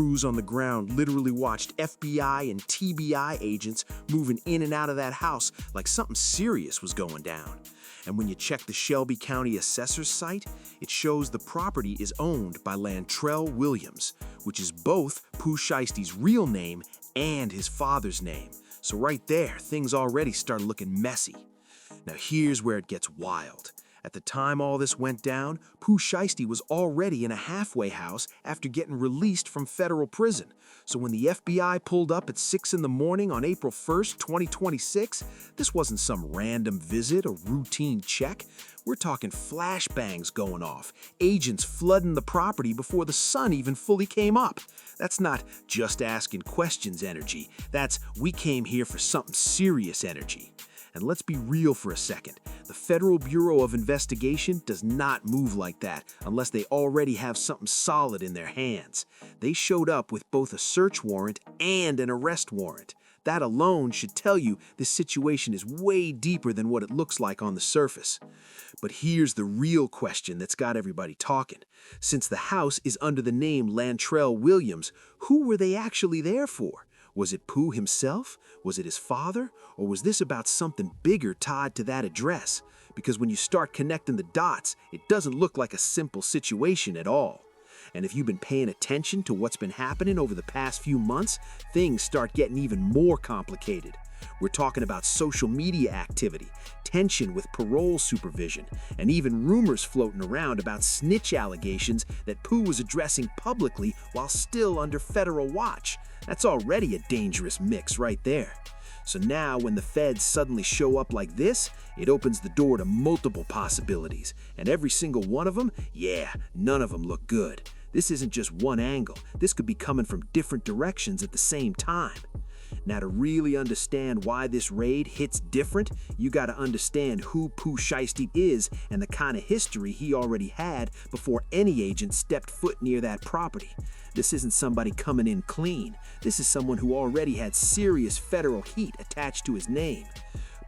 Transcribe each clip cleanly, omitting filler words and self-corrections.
Crews on the ground literally watched FBI and TBI agents moving in and out of that house like something serious was going down. And when you check the Shelby County Assessor's site, it shows the property is owned by Lantrell Williams, which is both Pooh Shiesty's real name and his father's name. So right there, things already start looking messy. Now here's where it gets wild. At the time all this went down, Pooh Shiesty was already in a halfway house after getting released from federal prison. So when the FBI pulled up at 6 in the morning on April 1st, 2026, this wasn't some random visit or routine check. We're talking flashbangs going off, agents flooding the property before the sun even fully came up. That's not just asking questions energy. That's we came here for something serious energy. And let's be real for a second. The Federal Bureau of Investigation does not move like that unless they already have something solid in their hands. They showed up with both a search warrant and an arrest warrant. That alone should tell you this situation is way deeper than what it looks like on the surface. But here's the real question that's got everybody talking. Since the house is under the name Lantrell Williams, who were they actually there for? Was it Pooh himself? Was it his father? Or was this about something bigger tied to that address? Because when you start connecting the dots, it doesn't look like a simple situation at all. And if you've been paying attention to what's been happening over the past few months, things start getting even more complicated. We're talking about social media activity, tension with parole supervision, and even rumors floating around about snitch allegations that Pooh was addressing publicly while still under federal watch. That's already a dangerous mix right there. So now when the feds suddenly show up like this, it opens the door to multiple possibilities. And every single one of them, yeah, none of them look good. This isn't just one angle. This could be coming from different directions at the same time. Now, to really understand why this raid hits different, you gotta understand who Pooh Shiesty is and the kind of history he already had before any agent stepped foot near that property. This isn't somebody coming in clean. This is someone who already had serious federal heat attached to his name.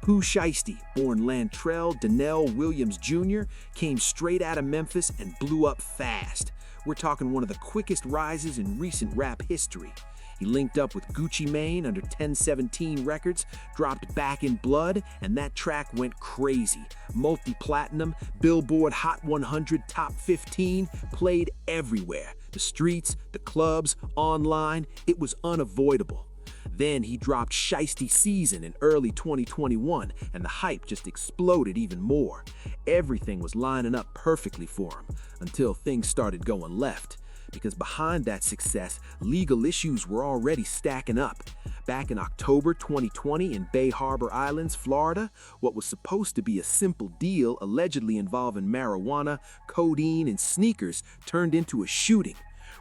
Pooh Shiesty, born Lantrell Donnell Williams Jr., came straight out of Memphis and blew up fast. We're talking one of the quickest rises in recent rap history. He linked up with Gucci Mane under 1017 Records, dropped Back in Blood, and that track went crazy. Multi-platinum, Billboard Hot 100 Top 15, played everywhere. The streets, the clubs, online, it was unavoidable. Then he dropped Shiesty Season in early 2021, and the hype just exploded even more. Everything was lining up perfectly for him, until things started going left. Because behind that success, legal issues were already stacking up. Back in October 2020 in Bay Harbor Islands, Florida, what was supposed to be a simple deal allegedly involving marijuana, codeine, and sneakers turned into a shooting.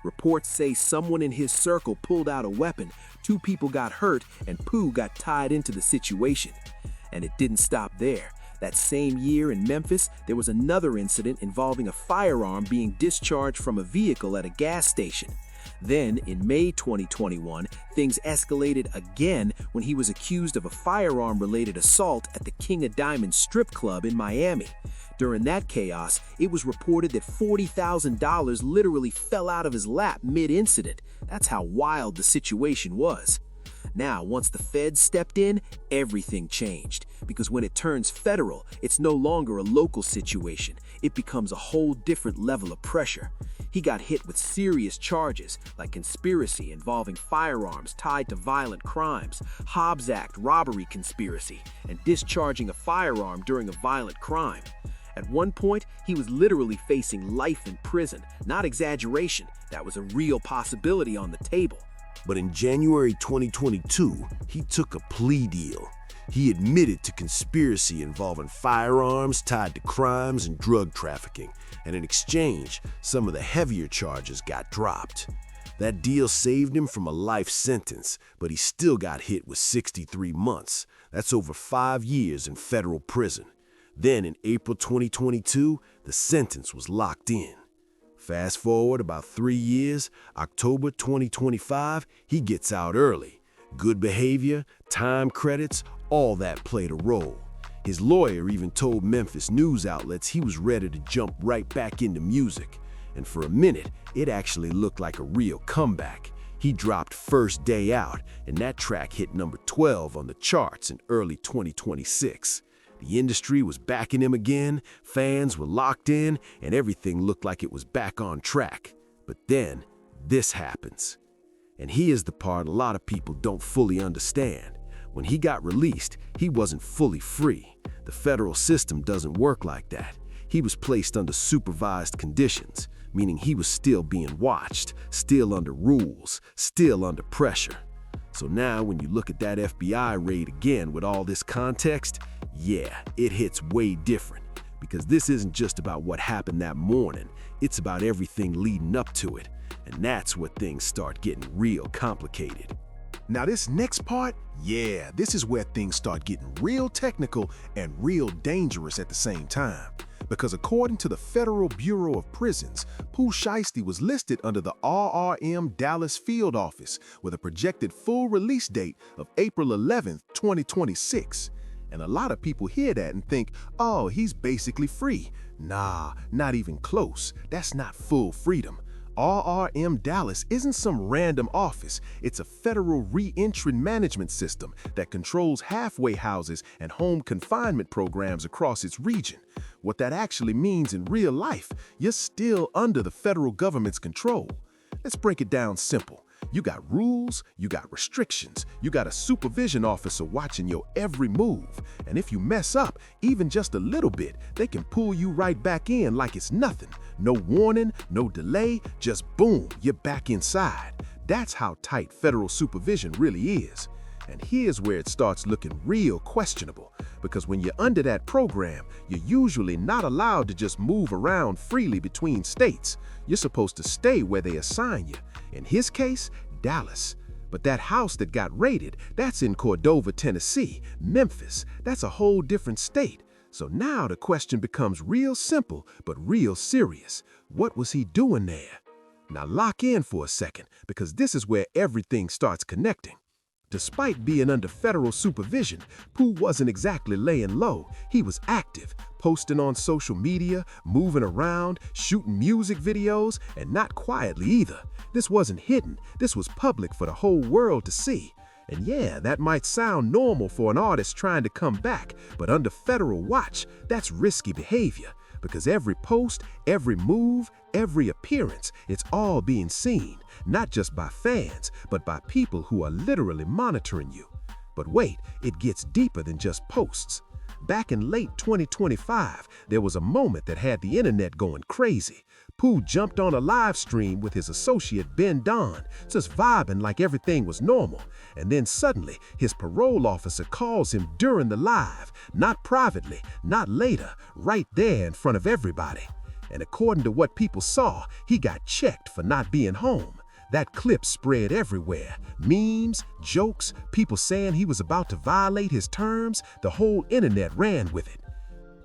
Reports say someone in his circle pulled out a weapon, 2 people got hurt, and Pooh got tied into the situation. And it didn't stop there. That same year in Memphis, there was another incident involving a firearm being discharged from a vehicle at a gas station. Then, in May 2021, things escalated again when he was accused of a firearm-related assault at the King of Diamonds strip club in Miami. During that chaos, it was reported that $40,000 literally fell out of his lap mid-incident. That's how wild the situation was. Now, once the feds stepped in, everything changed. Because when it turns federal, it's no longer a local situation. It becomes a whole different level of pressure. He got hit with serious charges, like conspiracy involving firearms tied to violent crimes, Hobbs Act robbery conspiracy, and discharging a firearm during a violent crime. At one point, he was literally facing life in prison. Not exaggeration, that was a real possibility on the table. But in January 2022, he took a plea deal. He admitted to conspiracy involving firearms tied to crimes and drug trafficking, and in exchange, some of the heavier charges got dropped. That deal saved him from a life sentence, but he still got hit with 63 months. That's over 5 years in federal prison. Then in April 2022, the sentence was locked in. Fast forward about 3 years, October 2025, he gets out early. Good behavior, time credits, all that played a role. His lawyer even told Memphis news outlets he was ready to jump right back into music. And for a minute, it actually looked like a real comeback. He dropped First Day Out, and that track hit number 12 on the charts in early 2026. The industry was backing him again, fans were locked in, and everything looked like it was back on track. But then, this happens. And here's the part a lot of people don't fully understand. When he got released, he wasn't fully free. The federal system doesn't work like that. He was placed under supervised conditions, meaning he was still being watched, still under rules, still under pressure. So now when you look at that FBI raid again with all this context, yeah, it hits way different. Because this isn't just about what happened that morning, it's about everything leading up to it. And that's where things start getting real complicated. Now this next part, yeah, this is where things start getting real technical and real dangerous at the same time. Because according to the Federal Bureau of Prisons, Pooh Shiesty was listed under the RRM Dallas Field Office with a projected full release date of April 11, 2026. And a lot of people hear that and think, oh, he's basically free. Nah, not even close. That's not full freedom. RRM Dallas isn't some random office. It's a federal re-entry management system that controls halfway houses and home confinement programs across its region. What that actually means in real life, you're still under the federal government's control. Let's break it down simple. You got rules, you got restrictions, you got a supervision officer watching your every move. And if you mess up, even just a little bit, they can pull you right back in like it's nothing. No warning, no delay, just boom, you're back inside. That's how tight federal supervision really is. And here's where it starts looking real questionable, because when you're under that program, you're usually not allowed to just move around freely between states. You're supposed to stay where they assign you. In his case, Dallas. But that house that got raided, that's in Cordova, Tennessee, Memphis. That's a whole different state. So now the question becomes real simple, but real serious. What was he doing there? Now lock in for a second, because this is where everything starts connecting. Despite being under federal supervision, Pooh wasn't exactly laying low. He was active, posting on social media, moving around, shooting music videos, and not quietly either. This wasn't hidden. This was public for the whole world to see. And yeah, that might sound normal for an artist trying to come back, but under federal watch, that's risky behavior. Because every post, every move, every appearance, it's all being seen, not just by fans, but by people who are literally monitoring you. But wait, it gets deeper than just posts. Back in late 2025, there was a moment that had the internet going crazy. Pooh jumped on a live stream with his associate Ben Don, just vibing like everything was normal. And then suddenly, his parole officer calls him during the live, not privately, not later, right there in front of everybody. And according to what people saw, he got checked for not being home. That clip spread everywhere. Memes, jokes, people saying he was about to violate his terms, the whole internet ran with it.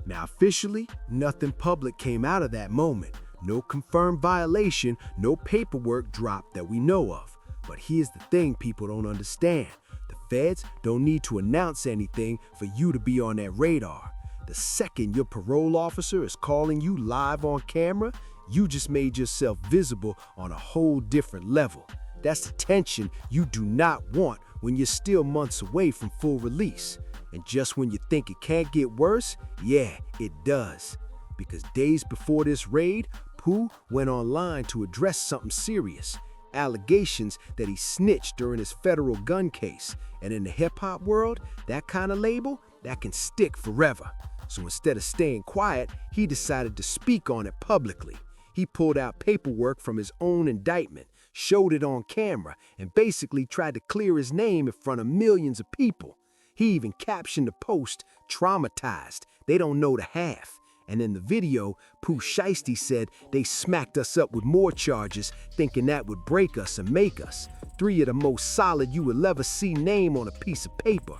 Now officially, nothing public came out of that moment. No confirmed violation, no paperwork dropped that we know of. But here's the thing people don't understand. The feds don't need to announce anything for you to be on their radar. The second your parole officer is calling you live on camera, you just made yourself visible on a whole different level. That's the tension you do not want when you're still months away from full release. And just when you think it can't get worse, yeah, it does. Because days before this raid, Pooh went online to address something serious. Allegations that he snitched during his federal gun case. And in the hip-hop world, that kind of label, that can stick forever. So instead of staying quiet, he decided to speak on it publicly. He pulled out paperwork from his own indictment, showed it on camera, and basically tried to clear his name in front of millions of people. He even captioned the post, "Traumatized, they don't know the half." And in the video, Pooh Shiesty said they smacked us up with more charges, thinking that would break us and make us. 3 of the most solid you will ever see name on a piece of paper.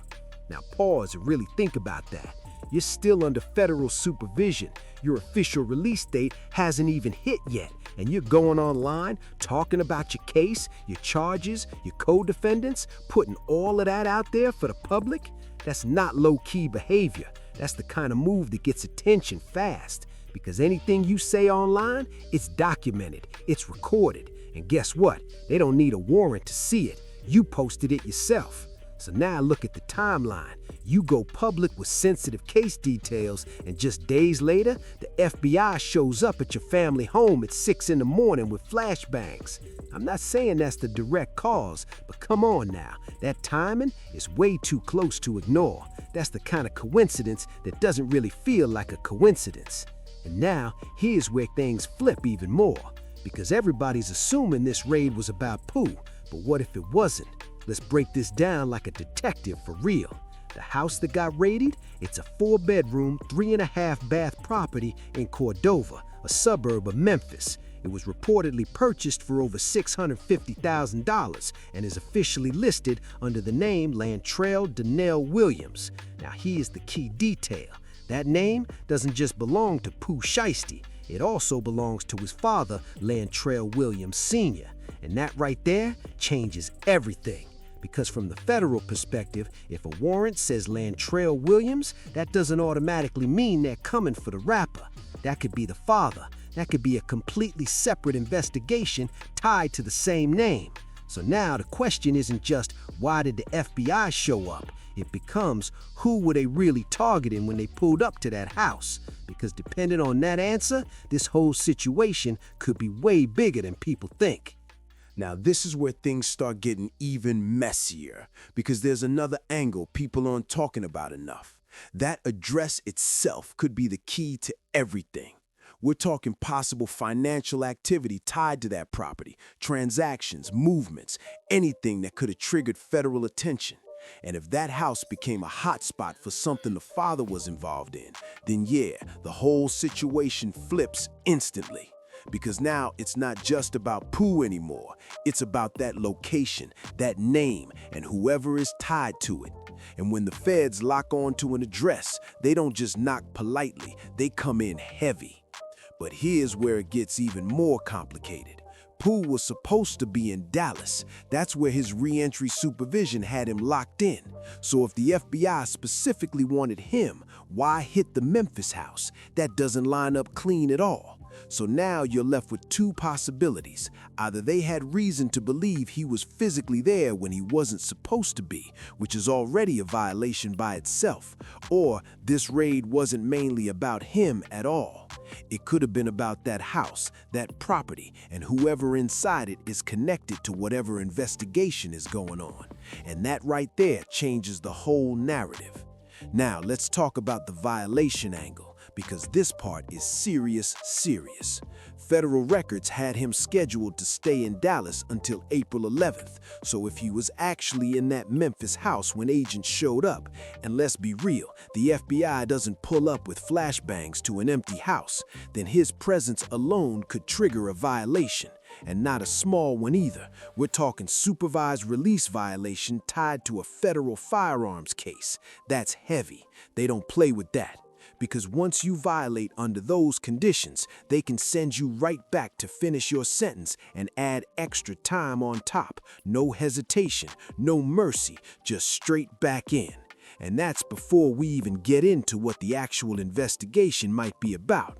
Now pause and really think about that. You're still under federal supervision. Your official release date hasn't even hit yet, and you're going online talking about your case, your charges, your co-defendants, putting all of that out there for the public? That's not low-key behavior. That's the kind of move that gets attention fast, because anything you say online, it's documented, it's recorded, And guess what? They don't need a warrant to see it. You posted it yourself. So now look at the timeline. You go public with sensitive case details, and just days later, the FBI shows up at your family home at 6 in the morning with flashbangs. I'm not saying that's the direct cause, but come on now. That timing is way too close to ignore. That's the kind of coincidence that doesn't really feel like a coincidence. And now, here's where things flip even more. Because everybody's assuming this raid was about Pooh, but what if it wasn't? Let's break this down like a detective for real. The house that got raided, it's a 4-bedroom, 3.5-bath property in Cordova, a suburb of Memphis. It was reportedly purchased for over $650,000 and is officially listed under the name Lantrell Donnell Williams. Now here's the key detail. That name doesn't just belong to Pooh Shiesty. It also belongs to his father, Lantrell Williams Sr. And that right there changes everything. Because from the federal perspective, if a warrant says Lantrell Williams, that doesn't automatically mean they're coming for the rapper. That could be the father. That could be a completely separate investigation tied to the same name. So now the question isn't just, why did the FBI show up? It becomes, who were they really targeting when they pulled up to that house? Because depending on that answer, this whole situation could be way bigger than people think. Now, this is where things start getting even messier, because there's another angle people aren't talking about enough. That address itself could be the key to everything. We're talking possible financial activity tied to that property, transactions, movements, anything that could have triggered federal attention. And if that house became a hotspot for something the father was involved in, then yeah, the whole situation flips instantly. Because now it's not just about Pooh anymore. It's about that location, that name, and whoever is tied to it. And when the feds lock on to an address, they don't just knock politely, they come in heavy. But here's where it gets even more complicated. Pooh was supposed to be in Dallas. That's where his re-entry supervision had him locked in. So if the FBI specifically wanted him, why hit the Memphis house? That doesn't line up clean at all. So now you're left with two possibilities. Either they had reason to believe he was physically there when he wasn't supposed to be, which is already a violation by itself, or this raid wasn't mainly about him at all. It could have been about that house, that property, and whoever inside it is connected to whatever investigation is going on. And that right there changes the whole narrative. Now let's talk about the violation angle, because this part is serious. Federal records had him scheduled to stay in Dallas until April 11th, so if he was actually in that Memphis house when agents showed up, and let's be real, the FBI doesn't pull up with flashbangs to an empty house, then his presence alone could trigger a violation. And not a small one either. We're talking supervised release violation tied to a federal firearms case. That's heavy. They don't play with that. Because once you violate under those conditions, they can send you right back to finish your sentence and add extra time on top. No hesitation, no mercy, just straight back in. And that's before we even get into what the actual investigation might be about.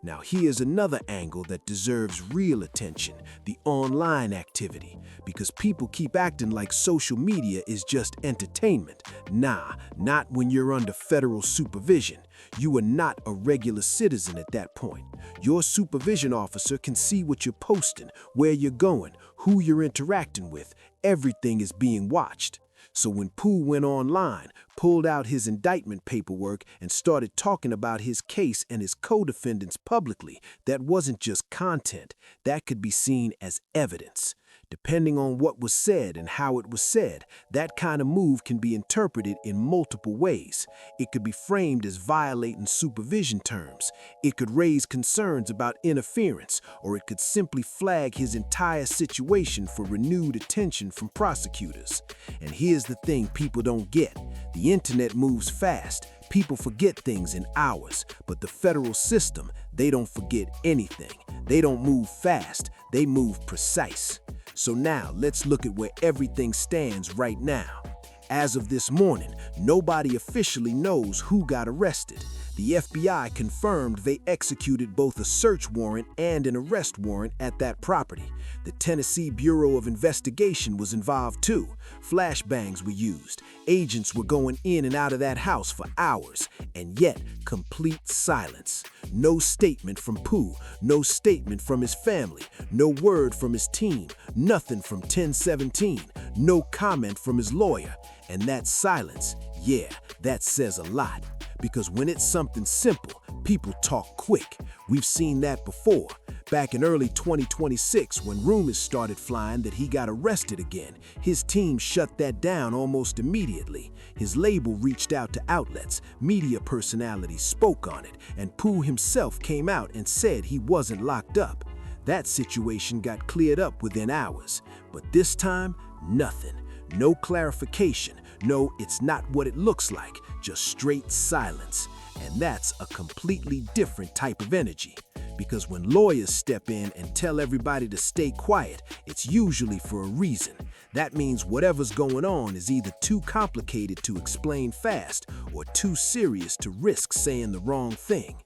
Now here's another angle that deserves real attention, the online activity, because people keep acting like social media is just entertainment. Nah, not when you're under federal supervision. You are not a regular citizen at that point. Your supervision officer can see what you're posting, where you're going, who you're interacting with. Everything is being watched. So when Pooh went online, pulled out his indictment paperwork, and started talking about his case and his co-defendants publicly, that wasn't just content. That could be seen as evidence. Depending on what was said and how it was said, that kind of move can be interpreted in multiple ways. It could be framed as violating supervision terms. It could raise concerns about interference, or it could simply flag his entire situation for renewed attention from prosecutors. And here's the thing people don't get. The internet moves fast. People forget things in hours, but the federal system, they don't forget anything. They don't move fast, they move precise. So now let's look at where everything stands right now. As of this morning, nobody officially knows who got arrested. The FBI confirmed they executed both a search warrant and an arrest warrant at that property. The Tennessee Bureau of Investigation was involved too. Flashbangs were used. Agents were going in and out of that house for hours, and yet complete silence. No statement from Pooh, no statement from his family, no word from his team, nothing from 1017, no comment from his lawyer. And that silence, yeah, that says a lot. Because when it's something simple, people talk quick. We've seen that before. Back in early 2026, when rumors started flying that he got arrested again, his team shut that down almost immediately. His label reached out to outlets, media personalities spoke on it, and Pooh himself came out and said he wasn't locked up. That situation got cleared up within hours. But this time, nothing. No clarification. No, it's not what it looks like. Just straight silence. And that's a completely different type of energy. Because when lawyers step in and tell everybody to stay quiet, it's usually for a reason. That means whatever's going on is either too complicated to explain fast or too serious to risk saying the wrong thing.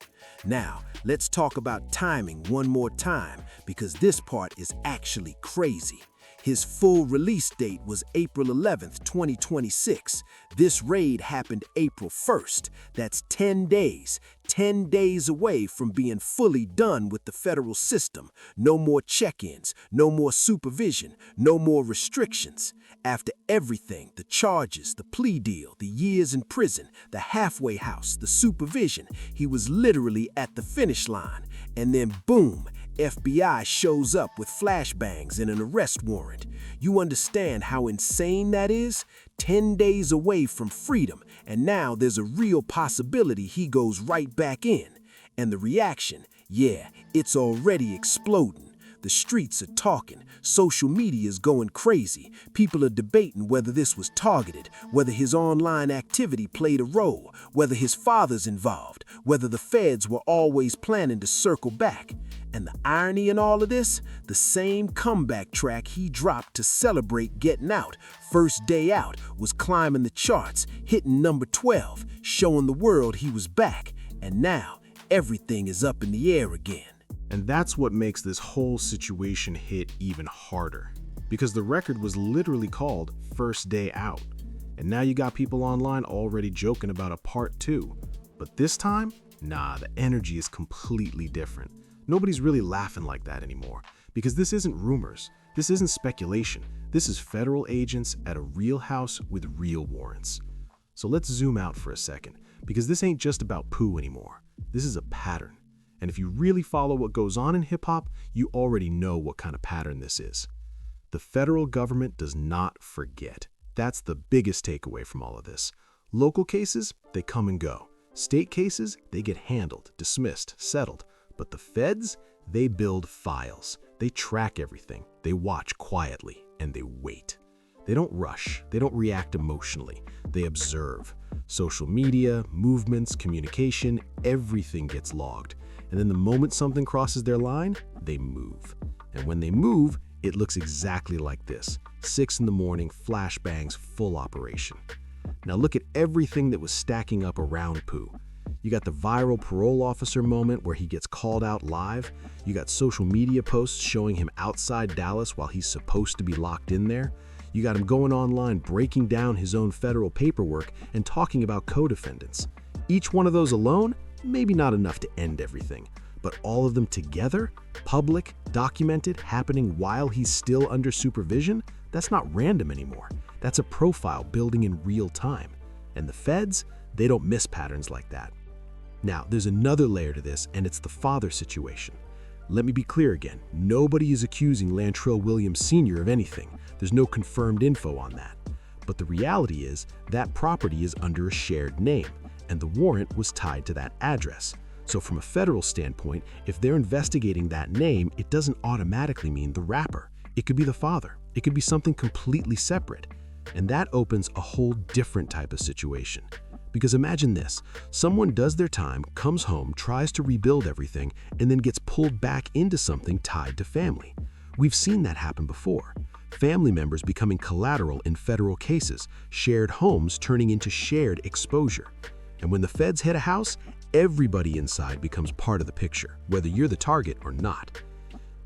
Now, let's talk about timing one more time, because this part is actually crazy. His full release date was April 11th, 2026. This raid happened April 1st. That's 10 days away from being fully done with the federal system. No more check-ins, no more supervision, no more restrictions. After everything, the charges, the plea deal, the years in prison, the halfway house, the supervision, he was literally at the finish line. And then boom, FBI shows up with flashbangs and an arrest warrant. You understand how insane that is? 10 days away from freedom, and now there's a real possibility he goes right back in. And the reaction, yeah, it's already exploding. The streets are talking, social media is going crazy, people are debating whether this was targeted, whether his online activity played a role, whether his father's involved, whether the feds were always planning to circle back. And the irony in all of this, the same comeback track he dropped to celebrate getting out, first day out, was climbing the charts, hitting number 12, showing the world he was back, and now everything is up in the air again. And that's what makes this whole situation hit even harder. Because the record was literally called First Day Out. And now you got people online already joking about a part 2. But this time, nah, the energy is completely different. Nobody's really laughing like that anymore. Because this isn't rumors. This isn't speculation. This is federal agents at a real house with real warrants. So let's zoom out for a second. Because this ain't just about Pooh anymore. This is a pattern. And if you really follow what goes on in hip-hop, you already know what kind of pattern this is. The federal government does not forget. That's the biggest takeaway from all of this. Local cases, they come and go. State cases, they get handled, dismissed, settled. But the feds, they build files. They track everything. They watch quietly, and they wait. They don't rush. They don't react emotionally. They observe. Social media, movements, communication, everything gets logged. And then the moment something crosses their line, they move. And when they move, it looks exactly like this. 6 in the morning, flashbangs, full operation. Now look at everything that was stacking up around Pooh. You got the viral parole officer moment where he gets called out live. You got social media posts showing him outside Dallas while he's supposed to be locked in there. You got him going online breaking down his own federal paperwork and talking about co-defendants. Each one of those alone, maybe not enough to end everything, but all of them together, public, documented, happening while he's still under supervision, that's not random anymore. That's a profile building in real time. And the feds, they don't miss patterns like that. Now, there's another layer to this, and it's the father situation. Let me be clear again, nobody is accusing Lantrell Williams Sr. of anything. There's no confirmed info on that. But the reality is that property is under a shared name, and the warrant was tied to that address. So from a federal standpoint, if they're investigating that name, it doesn't automatically mean the rapper. It could be the father. It could be something completely separate. And that opens a whole different type of situation. Because imagine this, someone does their time, comes home, tries to rebuild everything, and then gets pulled back into something tied to family. We've seen that happen before. Family members becoming collateral in federal cases, shared homes turning into shared exposure. And when the feds hit a house, Everybody inside becomes part of the picture, whether you're the target or not.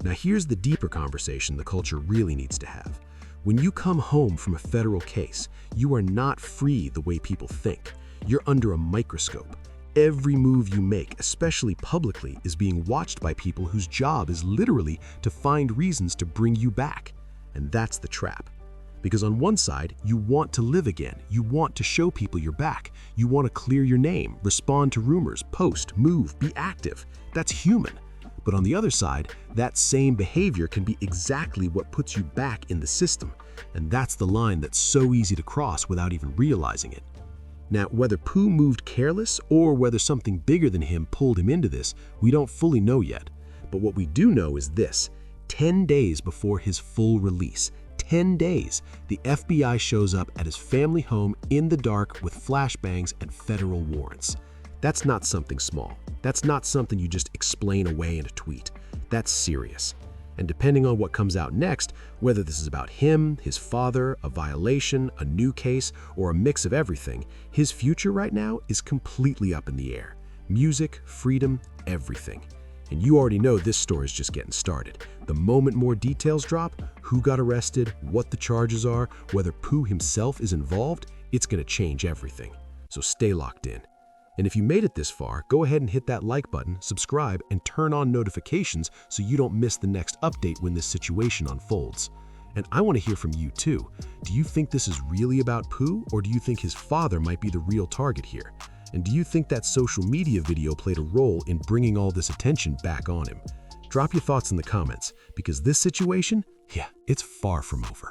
Now here's the deeper conversation the culture really needs to have. When you come home from a federal case, you are not free the way people think. You're under a microscope. Every move you make, especially publicly, is being watched by people whose job is literally to find reasons to bring you back. And that's the trap. Because on one side, you want to live again. You want to show people you're back. You want to clear your name, respond to rumors, post, move, be active. That's human. But on the other side, that same behavior can be exactly what puts you back in the system. And that's the line that's so easy to cross without even realizing it. Now, whether Pooh moved careless or whether something bigger than him pulled him into this, we don't fully know yet. But what we do know is this: 10 days before his full release, 10 days, the FBI shows up at his family home in the dark with flashbangs and federal warrants. That's not something small. That's not something you just explain away in a tweet. That's serious. And depending on what comes out next, whether this is about him, his father, a violation, a new case, or a mix of everything, his future right now is completely up in the air. Music, freedom, everything. And you already know this story's just getting started. The moment more details drop, who got arrested, what the charges are, whether Pooh himself is involved, it's gonna change everything. So stay locked in. And if you made it this far, go ahead and hit that like button, subscribe, and turn on notifications so you don't miss the next update when this situation unfolds. And I want to hear from you too. Do you think this is really about Pooh, or do you think his father might be the real target here? And do you think that social media video played a role in bringing all this attention back on him? Drop your thoughts in the comments, because this situation, yeah, it's far from over.